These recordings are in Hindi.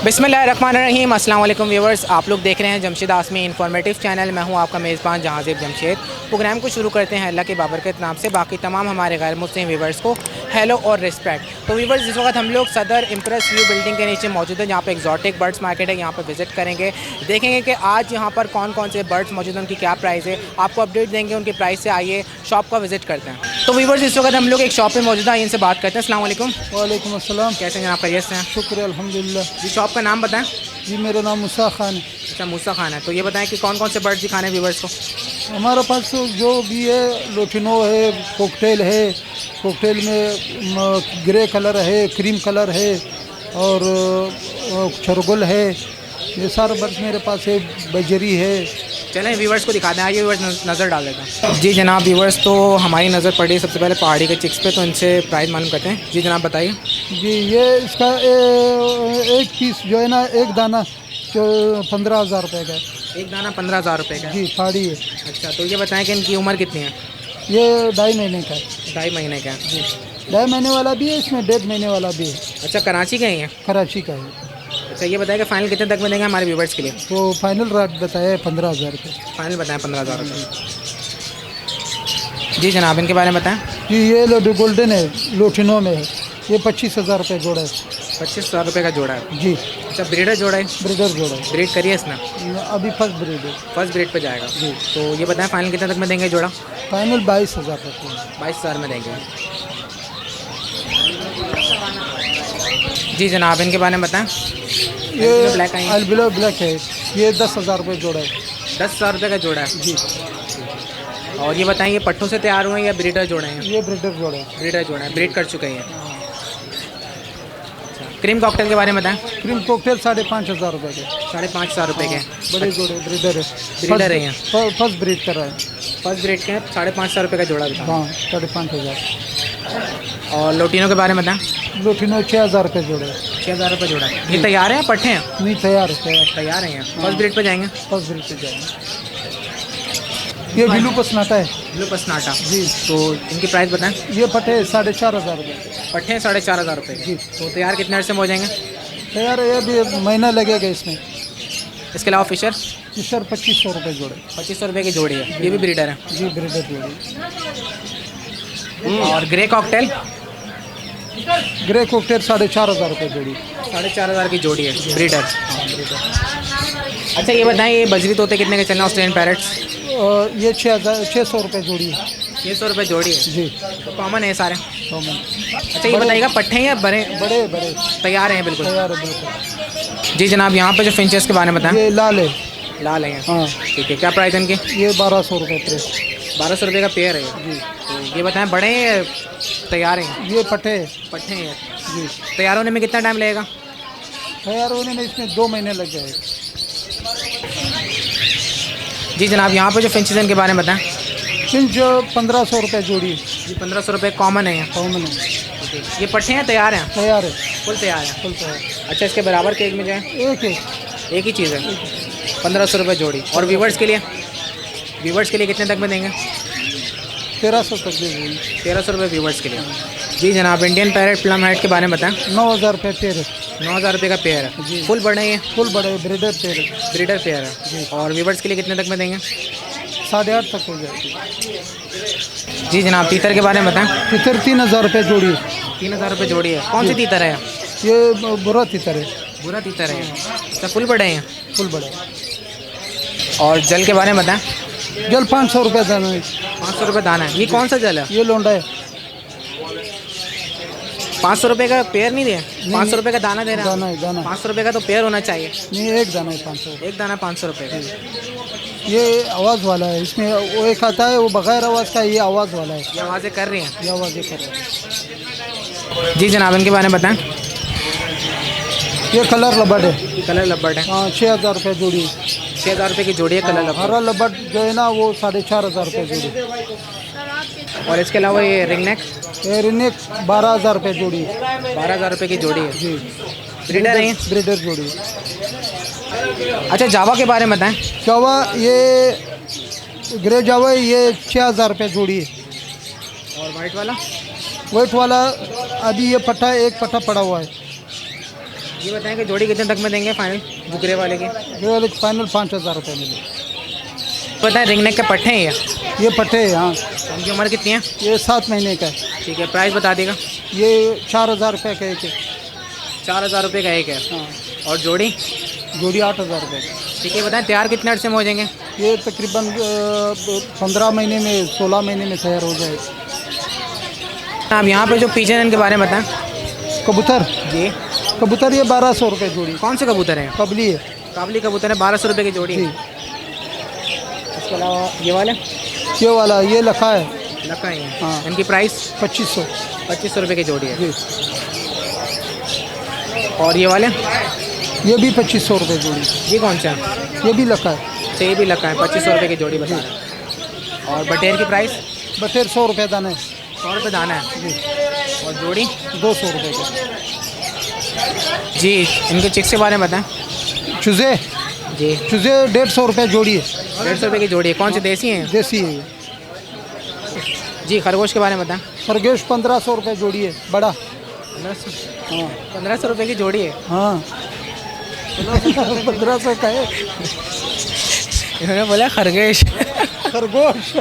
बिस्मिल्लाहिर्रहमानिर्रहीम। अस्सलाम वालेकुम व्यूवर्स, आप लोग देख रहे हैं जमशेद आसमी इन्फॉर्मेटिव चैनल। मैं हूं आपका मेज़बान जहांज़ेब जमशेद। प्रोग्राम को शुरू करते हैं अल्लाह के बाबरकत नाम से। बाकी तमाम हमारे गैर मुस्लिम व्यूवर्स को हेलो और रिस्पेक्ट। तो व्यूवर्स, इस वक्त हम लोग सदर इम्प्रेस व्यू बिल्डिंग के नीचे मौजूद है, जहाँ पे एक्जॉटिक बर्ड्स मार्केट है। यहाँ पर विजिट करेंगे, देखेंगे कि आज यहाँ पर कौन कौन से बर्ड्स मौजूद हैं, उनकी क्या प्राइस है, आपको अपडेट देंगे उनके प्राइस से। आइए शॉप का विजिट करते हैं। तो व्यूवर्स, इस वक्त हम लोग एक शॉप पे मौजूद है, इनसे बात करते हैं। अस्सलाम वालेकुम। वालेकुम अस्सलाम। कैसे हैं आप? खैरियत से हैं? शुक्र अल्हम्दुलिल्लाह। जी, शॉप का नाम बताएं। जी मेरा नाम मूसा खान है। अच्छा, मूसा खान है। तो ये बताएं कि कौन कौन से बर्ड्स दिखाने हैं व्यूवर्स को? हमारे पास तो जो भी है, लोटिनो है, कॉकटेल है, कॉकटेल में ग्रे कलर है, क्रीम कलर है और चरगुल है। ये सारे बर्ड्स मेरे पास है। बजरी है। चलें व्यूवर्स को दिखाते हैं। आइए व्यूवर्स, नज़र डाल देते हैं। जी जनाब व्यूवर्स, तो हमारी नज़र पड़ी सबसे पहले पहाड़ी के चिक्स पे, तो इनसे प्राइस मालूम करते हैं। जी जनाब बताइए। जी ये इसका एक पीस जो है ना, एक दाना जो 15,000 रुपये का है। एक दाना 15,000 रुपये का? जी पहाड़ी है। अच्छा, तो ये बताएं कि इनकी उम्र कितनी है? ये 2.5 महीने का है। 2.5 महीने का है। जी 2.5 महीने वाला भी है, इसमें 1.5 महीने वाला भी है। अच्छा, कराची का ही है? कराची का है। अच्छा, ये बताएं कि फ़ाइनल कितने तक में देंगे हमारे व्यूवर्स के लिए? तो फाइनल रेट बताया है 15,000 रुपये। फाइनल बताएं 15,000 रुपये। जी जनाब, इनके बारे में बताएं। जी ये गोल्डन है, लोटिनो में है। ये 25,000 रुपये जोड़ा है। 25,000 रुपये का जोड़ा है? जी। अच्छा, ब्रीडर जोड़ा है? ब्रीडर जोड़ा है। ब्रीड करिए इसने? अभी फर्स्ट ब्रीड है। फर्स्ट ब्रीड पे जाएगा जी। तो ये बताएं फाइनल कितने तक में देंगे जोड़ा? फाइनल 22,000 रुपये। 22,000 में देंगे। जी जनाब, इनके बारे में बताएं। ये ब्लैक आई? अल्बिनो ब्लैक है। ये 10,000 रुपये जोड़ा है। 10,000 रुपये का जोड़ा है? जी। और ये बताएं, ये पट्टों से तैयार हुए हैं या ब्रीडर जोड़े हैं? ये ब्रीडर जोड़ा है। ब्रीडर जोड़ा है, ब्रीड कर चुके हैं। क्रीम कॉकटेल के बारे में बताएं। क्रीम कॉकटेल 5,500 रुपये के। 5,500 रुपये के? बड़े जोड़े ब्रीडर है। ब्रीडर है यहाँ? फर्स्ट ब्रीड कर रहा है। फर्स्ट ब्रीड के 5,500 रुपये का जोड़ा बताएं। हाँ 5,500। और लोटिनों के बारे में बताएं। लोटिनो 6,000 रुपये जोड़े। 6,000 रुपये जोड़ा है। ये तैयार है या पट्टे हैं? नहीं तैयार है। तैयार तैयार हैं। फर्स्ट ब्रीड पे जाएंगे? फर्स्ट ब्रीड पे जाएंगे। ये ब्लू पसनाटा है। ब्लू पसनाटा? जी। तो इनकी प्राइस बताएं। ये पट्टे 4,500 रुपये। पट्टे हैं 4,500 रुपये के? जी। तो तैयार कितने अर्से में हो जाएंगे? तैयार है, ये भी महीना लगेगा इसमें। इसके अलावा फिशर? फिशर 2,500 रुपये जोड़े। 2,500 रुपये की जोड़ी है। ये भी ब्रीडर है? जी ब्रीडर जोड़ी। और ग्रे कॉकटेल? ग्रे कॉकटेल 4,500 रुपये जोड़ी। 4,500 की जोड़ी है, ब्रीडर। अच्छा, ये बताएं, ये बजरी तोते कितने के चलना ऑस्ट्रेलियन पैरट्स? ये 600 रुपये जोड़ी है। 600 रुपये जोड़ी है? जी। तो कॉमन है सारे? कॉमन। अच्छा, ये बताइएगा पट्टे हैं या बड़े? बड़े बड़े तैयार हैं बिल्कुल? तैयार है बिल्कुल। जी जनाब, यहाँ पे जो फिंचेस के बारे में बताएं। ये लाल है। लाल है? हाँ ठीक है। क्या प्राइस है इनके? ये 1,200 रुपये पे। 1,200 रुपये का पेयर है? जी। तो ये बताएं, बड़े हैं या तैयार हैं? ये पट्टे। पट्टे हैं? जी। तैयार होने में कितना टाइम लगेगा? तैयार होने में इसमें 2 महीने लग जाएगा। जी जनाब, यहाँ पे जो फिंचेस हैं इनके बारे में बताएं। फिंच 1,500 रुपये जोड़ी। जी 1,500 रुपये कॉमन है? कॉमन है। ये पट्टे हैं तैयार हैं? तैयार है। फुल तैयार है? फुल तैयार। अच्छा, इसके बराबर केक में जाए? एक है। एक ही चीज़ है? 1,500 रुपये जोड़ी। और व्यूवर्स के लिए? व्यूवर्स के लिए कितने तक में देंगे? 1,300 तक दे देंगे। 1,300 रुपये व्यूवर्स के लिए। जी जनाब, इंडियन पैरेट प्लम हेड के बारे में बताएं। 9,000 रुपये पेयर है। 9,000 रुपये का पेयर है? जी। फुल बड़े हैं? फुल बड़े ब्रीडर पेयर है। ब्रीडर पेयर है? जी। और व्यूवर्स के लिए कितने तक में देंगे? 8,500 तक हो जाएगी। जी जनाब, तीतर के बारे में बताएं। तितर 3,000 रुपये जोड़ी है। 3,000 रुपये जोड़ी है? कौन सी तीतर है? ये बुरा तितर है। बुरा तीतर है? अच्छा, फुल बड़े हैं? फुल बड़े। और जल के बारे में बताएं। जल 500 रुपये दाना है। 500 रुपये दाना है? ये कौन सा जल है? ये लोंडा है। 500 रुपये का पेयर नहीं दे? 500 रुपये का दाना दे रहा दाना है दाना। 500 रुपये का तो पेयर होना चाहिए। नहीं एक दाना है 500। एक दाना 500 रुपये का? ये आवाज़ वाला है। इसमें वो एक आता है, वो बगैर आवाज़ का, ये आवाज़ वाला है। ये आवाज़ें कर रही हैं? ये आवाज़ें कर रहा है। जी जनाब, इनके बारे में बताएं। ये कलर लबड़ है। कलर लब्बड़ है? हाँ 6,000 रुपये जोड़ी। 6,000 रुपये की जोड़ी है कलर लब्बड़। हरा लबड़ जो है ना, वो 4,500 रुपये जोड़ी। और इसके अलावा ये रिंग नेक? ये रिनेक 12,000 रुपये जोड़ी। 12,000 रुपये की जोड़ी है? जी। ब्रीडर है? ब्रीडर जोड़ी। अच्छा, जावा के बारे में बताएं। जावा ये ग्रे जावा है, ये 6,000 रुपये जोड़ी है। और वाइट वाला? वेट वाला अभी ये पट्टा, एक पट्टा पड़ा हुआ है। ये बताएं कि जोड़ी कितने तक में देंगे फाइनल जो ग्रे वाले के? ये वाले फाइनल 5,000 रुपये मिले। बताएं रिंग नेक के पट्टे हैं ये पट्टे हैं, हाँ। इनकी उम्र कितनी है? ये 7 महीने का है। ठीक है, प्राइस बता देगा। ये 4,000 रुपये का एक है। 4,000 रुपये का एक है। हाँ। और जोड़ी? जोड़ी 8,000 रुपये का। ठीक है, बताएं तैयार कितने अर्से में हो जाएंगे? ये तकरीबन 15 महीने में 16 महीने में तैयार हो जाएगा। आप यहाँ पे जो पीछे हैं इनके बारे में बताएं। कबूतर जी, कबूतर ये 1,200 रुपये जोड़ी। कौन से कबूतर हैं? कबली है काबली कबूतर है, 1,200 रुपये की जोड़ी जी। है। इसके अलावा ये वाले ये वाला ये लखा है, लका ही है। हाँ। इनकी प्राइस 2500 2500 रुपये की जोड़ी है। जी। और ये वाले ये भी 2500 रुपये जोड़ी। ये कौन सा है? ये भी लखा है। तो ये भी लका है, 2500 रुपये की जोड़ी बता रहे हैं। और बटेर की प्राइस? बटेर 100 रुपये दाना है 100 रुपये दाना है। जी। और जोड़ी? 200 रुपये का। जी, इनके चिक्स के बारे में बताएं। चूज़े जी, 150 रुपये जोड़ी है। 150 रुपये की जोड़ी है। कौन सी देसी हैं? देसी है ये। जी, खरगोश के बारे में बताएं। खरगोश 1500 रुपये जोड़ी है, बड़ा। 1500 हाँ 1500 रुपये की जोड़ी है। हाँ 1500 का है इन्होंने बोला खरगोश। खरगोश।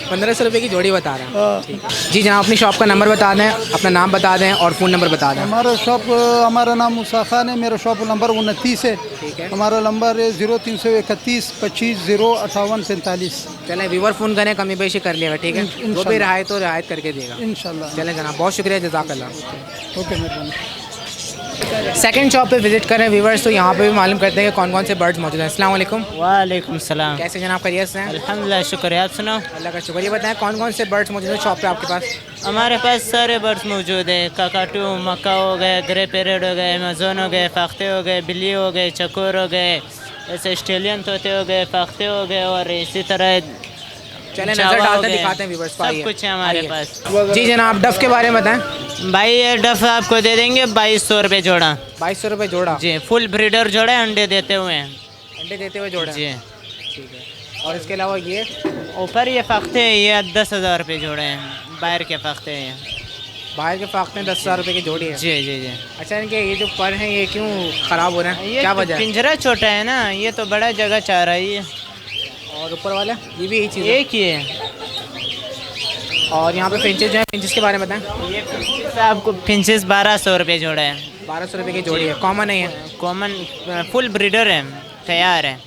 1500 रुपये की जोड़ी बता रहे हैं। हाँ। जी जनाब, अपनी शॉप का नंबर बता दें, अपना नाम बता दें और फ़ोन नंबर बता दें। हमारा नाम मूसा खान है। मेरा शॉप नंबर 29 है। ठीक है। हमारा नंबर है 0331 25 058 45। चलें, व्यूवर फ़ोन करें, कमी पेशी कर लिएगा। ठीक है, जो भी रियायत हो रियायत करके देगा इंशाल्लाह। चलें जनाब, बहुत शुक्रिया, जज़ाकल्लाह। ओके, मेहरबानी। सेकंड शॉप पे विजिट करें व्यूवर्स, तो यहाँ पे भी मालूम करते हैं कि कौन कौन से बर्ड्स मौजूद हैं। अस्सलाम वालेकुम। वालेकुम सलाम। कैसे जनाब, खैरियत से हैं? अल्हम्दुलिल्लाह, शुक्र है। आप सुनाओ। अल्लाह का शुक्र। ये बताएं कौन कौन से बर्ड्स मौजूद हैं शॉप पे आपके पास? हमारे पास सारे बर्ड्स मौजूद हैं। काकाटू, मक्का हो गए, ग्रे पैरेट हो गए, अमेज़न हो गए, फाख्ते हो गए, बिल्ली हो गए, चकोर हो गए, ऐसे ऑस्ट्रेलियन तोते हो गए, फाख्ते हो गए, और इसी तरह चलें नज़र जावा हो डालते गए। दिखाते हैं व्यूवर्स को। सब आइए। कुछ है हमारे आइए। पास। जी जनाब, डफ के बारे में बताएं। भाई ये डफ आपको दे देंगे 2200 रुपये जोड़ा। 2200 रुपये जोड़ा। जी, फुल ब्रीडर जोड़ा है, अंडे देते हुए हैं। अंडे देते हुए जोड़ा। जी। ठीक है। और इसके अलावा ये ऊपर ये फाख्ते हैं, ये 10,000 रुपये जोड़े हैं। बाहर के फाख्ते हैं। बाहर के फाख्ते 10,000 रुपये की जोड़ी है। जी जी जी। अच्छा, इनके ये जो पर हैं ये क्यों ख़राब हो रहे हैं, ये क्या तो वजह है? पिंजरा छोटा है ना, ये तो बड़ा जगह चाह रहा है ये। और ऊपर वाला ये भी यही चीज़ है। एक ही है। और यहाँ पे फिंचेस जो हैं, फिंचेस के बारे में बताएं। ये फिंचेस आपको फिंचेस 1200 रुपये जोड़ा है। 1200 रुपये की जोड़ी है। कॉमन है ये? कॉमन फुल ब्रीडर है, तैयार है।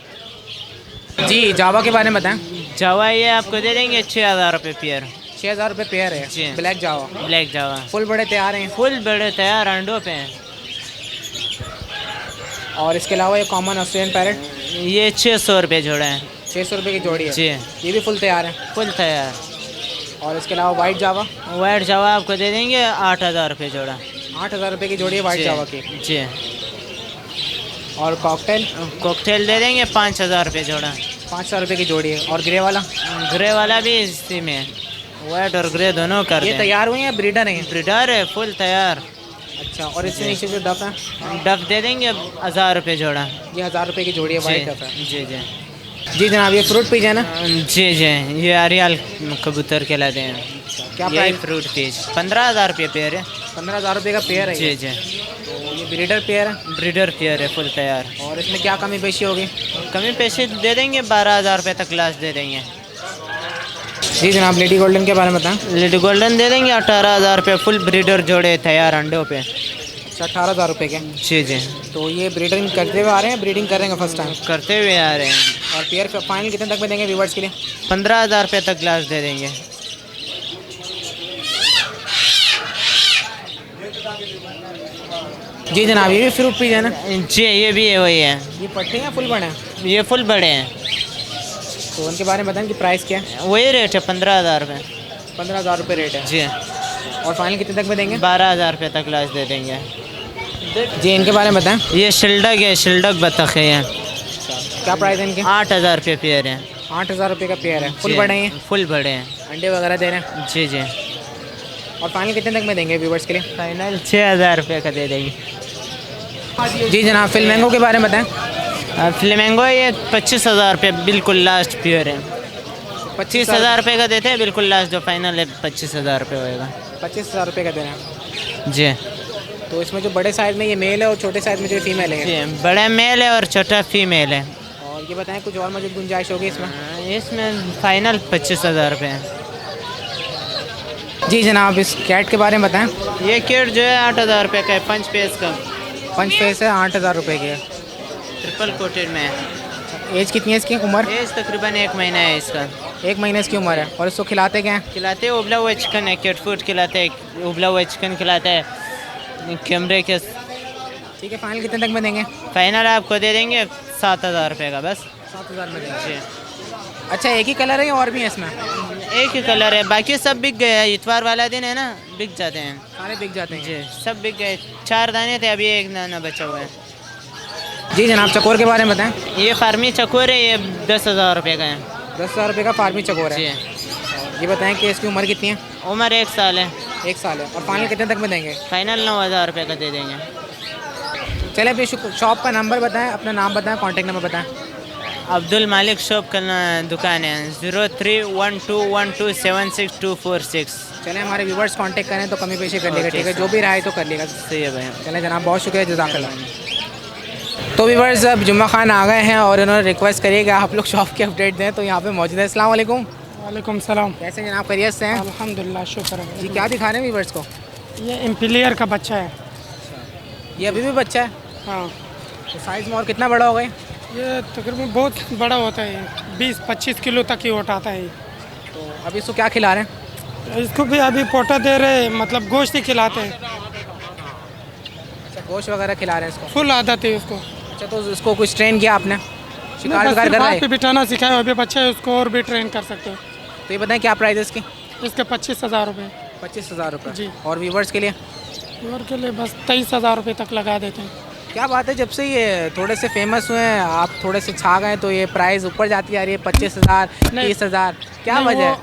जी, जावा के बारे में बताएं। जावा ये आपको दे देंगे 6,000 रुपये पेयर। 6,000 रुपये पेयर है। जी। ब्लैक जावा ब्लैक जावा फुल बड़े तैयार हैं। फुल बड़े तैयार अंडों पे हैं। और इसके अलावा ये कॉमन ऑस्ट्रेलियन पैरेट ये 600 रुपये जोड़ा है। 600 रुपये की जोड़ी है। जी, ये भी फुल तैयार है। फुल तैयार। और इसके अलावा वाइट जावा वाइट जावा आपको दे देंगे 8,000 रुपये जोड़ा। 8,000 रुपये की जोड़ी है वाइट जी, जावा की। जी। और कॉकटेल कॉकटेल दे देंगे 5,000 रुपये जोड़ा। 5,000 रुपये की जोड़ी है। और ग्रे वाला ग्रे वाला भी इसी में, वाइट और ग्रे दोनों कर ये दें। तैयार हुए हैं या ब्रीडर हैं? ब्रीडर है, फुल तैयार। अच्छा, और इससे नीचे जो डफ है डफ दे देंगे 1,000 रुपये जोड़ा। ये 1,000 रुपये की जोड़ी है, वाइट डफ है। जी जी जी जनाब, ये फ्रूट पीज है ना? जी जी। ये अरियाल कबूतर कहलाते हैं। क्या ये प्राइस? फ्रूट पीज 15,000 रुपये पेयर है। 15,000 रुपये का पेयर है जी ये। जी। तो ये ब्रीडर पेयर है। ब्रीडर पेयर है, फुल तैयार। और इसमें क्या कमी पेशी होगी? कमी पैसे दे देंगे 12,000 रुपये तक लास्ट दे देंगे। जी जनाब, लेडी गोल्डन के बारे में बताएं। लेडी गोल्डन दे देंगे 18,000 रुपये, फुल ब्रीडर जोड़े तैयार अंडों पे। अच्छा, 18,000 रुपये के। जी जी। तो ये ब्रीडिंग करते हुए आ रहे हैं, ब्रीडिंग कर रहे हैं फर्स्ट टाइम? करते हुए आ रहे हैं। और पेयर का फाइनल कितने तक में देंगे व्यूवर्स के लिए? 15,000 रुपये तक लास्ट दे देंगे। जी जनाब, ये भी फ्रूट पीज है ना? जी, ये भी है, वही है। ये पट्टे हैं फुल बड़े हैं? ये फुल बड़े हैं। तो उनके बारे में बताएं कि प्राइस क्या है? वही रेट है 15,000 रुपये। 15,000 रुपये रेट है। जी। और फाइनल कितने तक में देंगे? 12,000 रुपये तक लास्ट दे देंगे। जी, इनके बारे में बताएं। ये शिल्डक है, शिल्डक बतख है ये। क्या प्राइस है इनके? 8,000 रुपये पेयर है। 8,000 रुपये का पेयर है। फुल जी, बड़े हैं? फुल बड़े हैं। अंडे वगैरह दे रहे हैं? जी जी। और फाइनल कितने तक में देंगे व्यूवर्स के लिए? फाइनल 6,000 रुपये का दे देंगे। जी जनाब, फ्लेमिंगो के बारे में बताएं। फ्लेमिंगो ये 25,000 रुपये बिल्कुल लास्ट प्योर है। 25,000 रुपये का देते हैं बिल्कुल लास्ट, जो फाइनल है 25,000 रुपये होएगा। 25,000 रुपये का दे रहे हैं। जी। तो इसमें जो बड़े साइज़ में ये मेल है और छोटे साइज़ में जो फीमेल है, जी, बड़ा मेल है और छोटा फीमेल है। और ये बताएं कुछ और मज़ीद गुंजाइश होगी इसमें? इसमें फाइनल 25,000 रुपये है। जी जनाब, इस कैट के बारे में बताएं। ये किट जो है 8,000 रुपये का है, 5 पीस का, पंच फेस है, 8,000 रुपये की है। ट्रिपल कोटेड में है। एज कितनी है इसकी, उम्र? एज तकरीबन 1 महीना है इसका। 1 महीने इसकी उम्र है। और इसको खिलाते क्या हैं? खिलाते हैं उबला हुआ चिकन है, कैट फूड खिलाते हैं, उबला हुआ चिकन खिलाते हैं कैमरे के। ठीक है, फाइनल कितने तक में देंगे? फाइनल आपको दे देंगे 7,000 रुपये का बस। 7,000 में देंगे। जी, अच्छा, एक ही कलर है या और भी है इसमें? एक ही कलर है, बाकी सब बिक गए हैं। इतवार वाला दिन है ना, बिक जाते हैं। सारे बिक जाते हैं। जी, सब बिक गए। 4 दाने थे, अभी 1 दाना बचा हुआ है। जी जनाब, चकोर के बारे में बताएं। ये फार्मी चकोर है, ये 10,000 रुपये का है। 10,000 रुपये का फार्मी चकोर है। जी, ये बताएं कि इसकी उम्र कितनी है? उम्र 1 साल है। 1 साल है। और फाइनल कितने तक में देंगे? फाइनल 9,000 रुपये का दे देंगे। चले अपनी शॉप का नंबर बताएं, अपना नाम बताएं, कॉन्टैक्ट नंबर बताएं। अब्दुल मालिक शॉप का दुकान है, 03121276 चले हमारे व्यूवर्स कांटेक्ट करें तो कमी पेशी कर लेगा। ठीक है, जो भी रहा है तो कर लेगा। सही है भाई। चले जनाब, बहुत शुक्रिया, जज़ाकल्लाह। तो व्यूवर्स, अब जुम्मा खान आ गए हैं और उन्होंने रिक्वेस्ट करी कि आप लोग शॉप की अपडेट दें, तो यहाँ पे मौजूद है। अस्सलाम वालेकुम। वालेकुम सलाम। कैसे हैं जनाब, खैरियत से हैं? अल्हम्दुलिल्लाह, शुक्र है। जी, क्या दिखा रहे हैं व्यूवर्स को? ये एम्पिलियर का बच्चा है। ये अभी भी बच्चा है? हाँ, तो साइज़ में और कितना बड़ा हो गया? ये तकरीबन बहुत बड़ा होता है, 20-25 किलो तक ही उठाता है। तो अभी इसको क्या खिला रहे हैं? इसको भी अभी पोटा दे रहे, मतलब गोश्त ही खिलाते हैं। अच्छा, गोश्त वगैरह खिला रहे हैं इसको? फुल आदत है उसको। अच्छा, तो इसको कुछ ट्रेन किया आपने? शिकार बस विकार सिर्फ कर रहा हाथ है? पे बिठाना सिखाया अभी बच्चा है, उसको और भी ट्रेन कर सकते हो। तो ये बताएं क्या प्राइस है इसकी? इसके 25,000 रुपये 25,000 रुपये। जी। और व्यूवर्स के लिए? और के लिए बस 23,000 रुपये तक लगा देते हैं। क्या बात है, जब से ये थोड़े से फेमस हुए हैं, आप थोड़े से छा गए, तो ये प्राइस ऊपर जाती जा रही है, 25,000, 30,000, क्या नहीं, वजह है? वो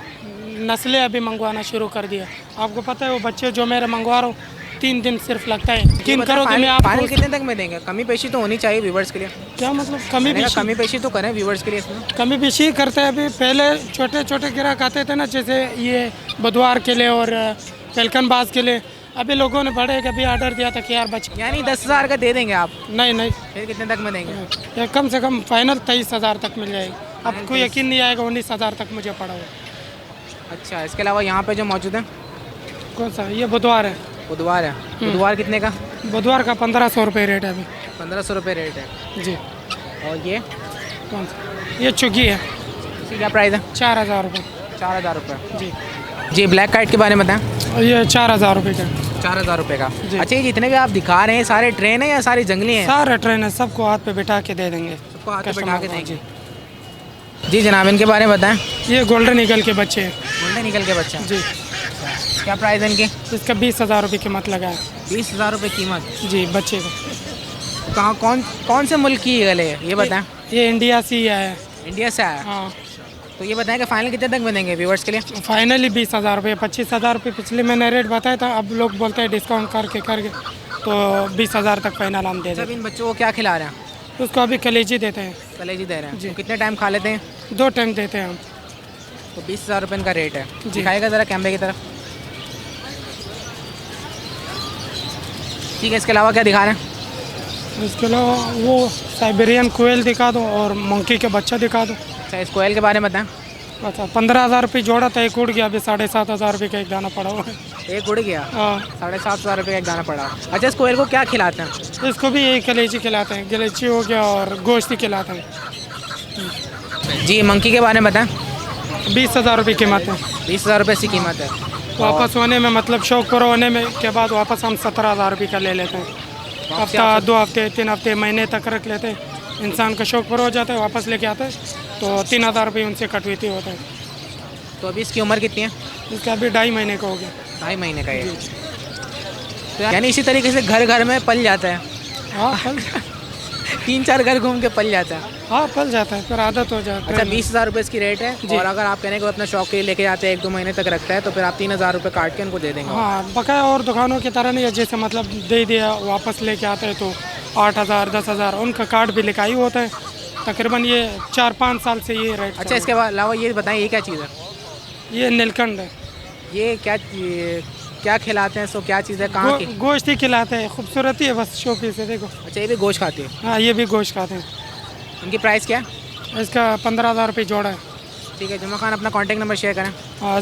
नस्लें अभी मंगवाना शुरू कर दिया। आपको पता है वो बच्चे जो मेरे मंगवा रहा हूँ 3 दिन सिर्फ लगता है। यकीन करो कि मैं फाइनल आपको कितने तक में देंगे? कमी पेशी तो होनी चाहिए व्यूवर्स के लिए। क्या मतलब कमी मैंने भी कहा कमी पेशी तो करें व्यूवर्स के लिए इसमें। कमी बेशी करते हैं। अभी पहले छोटे छोटे ग्राहक आते थे ना, जैसे ये बुधवार के लिए और पेलकनबाज के लिए। अभी लोगों ने बड़े कभी ऑर्डर दिया था कि यार बच्चे, यानी 10,000 का दे देंगे आप? नहीं नहीं, फिर कितने तक में देंगे? ये कम से कम फाइनल 23,000 तक मिल जाएगी। आपको यकीन नहीं आएगा, 19,000 तक मुझे पड़ा हुआ। अच्छा, इसके अलावा यहाँ पे जो मौजूद है? कौन सा? ये बुधवार है। बुधवार है। बुधवार कितने का? बुधवार का 1,500 रुपये रेट है अभी। 1,500 रुपये रेट है। जी। और ये कौन सा? ये चुगी है, इसकी क्या प्राइस है? 4,000 रुपये। 4,000 रुपये। जी। जी, ब्लैक काइट के बारे में बताएं। ये 4,000 रुपये का। 4,000 रुपये का। जी। अच्छा, ये जितने भी आप दिखा रहे हैं सारे ट्रेन है या सारी जंगली हैं? सारे ट्रेन है, सबको हाथ पे बिठा के दे देंगे। सबको हाथ पे कस्टमर बिठा के को, देंगे। जी जनाब, इनके बारे में बताएं। ये गोल्डन ईगल के बच्चे हैं। गोल्डन निकल के बच्चे हैं। जी। क्या प्राइस है इनकी? इसका 20,000 रुपये कीमत लगा है। 20,000 रुपये कीमत। जी, बच्चे का। कहाँ, कौन से मुल्क की ईगल है ये बताएं? ये इंडिया से ही आया है। इंडिया से आया। हाँ, तो ये बताएं कि फाइनल कितने तक में देंगे व्यूवर्स के लिए? फाइनली 20,000 रुपये। 25,000 रुपये पिछले मैंने रेट बताया था, अब लोग बोलते हैं डिस्काउंट करके तो 20,000 तक फाइनल हम दे सब दें। इन बच्चों को क्या खिला रहे हैं? उसको अभी कलेजी देते हैं। कलेजी दे रहे हैं। जी। तो कितने टाइम खा लेते हैं? 2 टाइम देते हैं हम। तो 20,000 रुपये इनका रेट है। जी। दिखाएगा ज़रा कैमरे की तरफ। ठीक है, इसके अलावा क्या दिखा रहे हैं? इसके अलावा वो साइबेरियन कोयल दिखा दो और मंकी के बच्चा दिखा दो। अच्छा, इस कोयल के बारे में बताएं। अच्छा, 15,000 रुपये जोड़ा था, एक उड़ गया। अभी 7,500 रुपये का एक दाना पड़ा हुआ है। एक उड़ गया। हाँ, 7,500 रुपये का एक दाना पड़ा। अच्छा, इस कोयल को क्या खिलाते हैं? इसको भी यही कलेजी खिलाते हैं। गलेची हो गया और गोश्त ही खिलाते हैं। जी, मंकी के बारे में बताएं। 20,000 रुपये कीमत है। 20,000 रुपये इसकी कीमत है। वापस होने में, मतलब शौक पूरा होने में के बाद वापस हम 17,000 रुपये का ले लेते हैं। हफ्ता, 2 हफ्ते, 3 हफ्ते, महीने तक रख लेते हैं। इंसान का शौक पूरा हो जाता है, वापस लेके आते हैं, तो 3,000 रुपये उनसे कटौती होता है। तो अभी इसकी उम्र कितनी है? इसका अभी 2.5 महीने का हो गया। 2.5 महीने का है। तो यानी इसी तरीके से घर घर में पल जाता है। हाँ, पल 3-4 घर घूम के पल जाता है। हाँ, पल जाता है, फिर आदत हो जाती है। अच्छा, 20,000 रुपये इसकी रेट है। जी। और अगर आप कहने को अपना शौक के लिए लेके जाते हैं, 1-2 महीने तक रखता है, तो फिर आप 3,000 रुपये काट के उनको दे देंगे। हाँ, बकाया और दुकानों की तरह नहीं है, जैसे मतलब दे दिया वापस लेके आते हैं तो 8,000, 10,000 उनका कार्ड भी लिखा ही होता है। तकरीबन ये 4-5 साल से ये रेट। अच्छा, इसके अलावा ये बताएं, ये क्या चीज़ है? ये नीलकंठ है। ये क्या क्या खिलाते हैं, सो क्या चीज़ है, कहाँ की? गोश्त ही खिलाते हैं, खूबसूरती है बस शो पीस है। देखो अच्छा, ये भी गोश्त खाती है। हाँ, ये भी गोश्त खाते हैं। इनकी प्राइस क्या है? इसका 15,000 रुपये जोड़ा है। ठीक है जुमा खान, अपना कॉन्टैक्ट नंबर शेयर करें।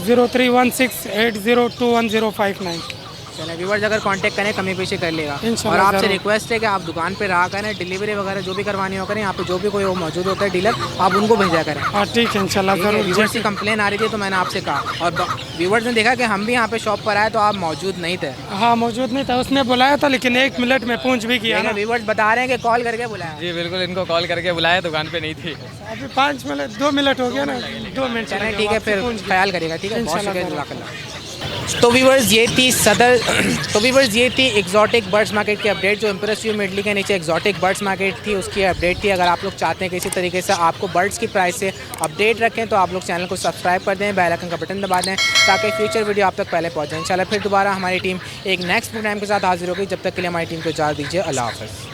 0316802105 चलें व्यूवर्स, अगर कांटेक्ट करें कमी पेशी कर लेगा। इंशाल्लाह और आपसे ज़रूर। रिक्वेस्ट है कि आप दुकान पे रहा करें, डिलीवरी वगैरह जो भी करवानी हो करें, यहाँ पे जो भी कोई वो मौजूद होता है डीलर, आप उनको भेजा करें। हाँ ठीक है, इंशाल्लाह ज़रूर। व्यूवर्स की कंप्लेन आ रही थी तो मैंने आपसे कहा, और व्यूवर्स ने देखा कि हम भी यहाँ पे शॉप पर आए तो आप मौजूद नहीं थे। हाँ मौजूद नहीं था, उसने बुलाया था लेकिन 1 मिनट में पहुँच भी किया ना। व्यूवर्स बता रहे हैं कि कॉल करके बुलाया। जी बिल्कुल, इनको कॉल करके बुलाया, दुकान पे नहीं थी। अभी 5 मिनट 2 मिनट हो गया ना, 2 मिनट चलें ठीक है, फिर ख्याल करिएगा। ठीक है, बहुत शुक्रिया, जज़ाकल्लाह। तो व्यूवर्स ये थी एग्जॉटिक बर्ड्स मार्केट की अपडेट, जो इम्प्रेस व्यू मिडली के नीचे एग्जॉटिक बर्ड्स मार्केट थी उसकी अपडेट थी। अगर आप लोग चाहते हैं कि इसी तरीके से आपको बर्ड्स की प्राइस से अपडेट रखें तो आप लोग चैनल को सब्सक्राइब कर दें, बेल आइकन का बटन दबा दें ताकि फ्यूचर वीडियो आप तक पहले पहुँचे। इंशाल्लाह फिर दोबारा हमारी टीम एक नेक्स्ट प्रोग्राम के साथ हाजिर होगी। जब तक के लिए हमारी टीम को इजाज़त दीजिए। अल्लाह हाफ़िज़।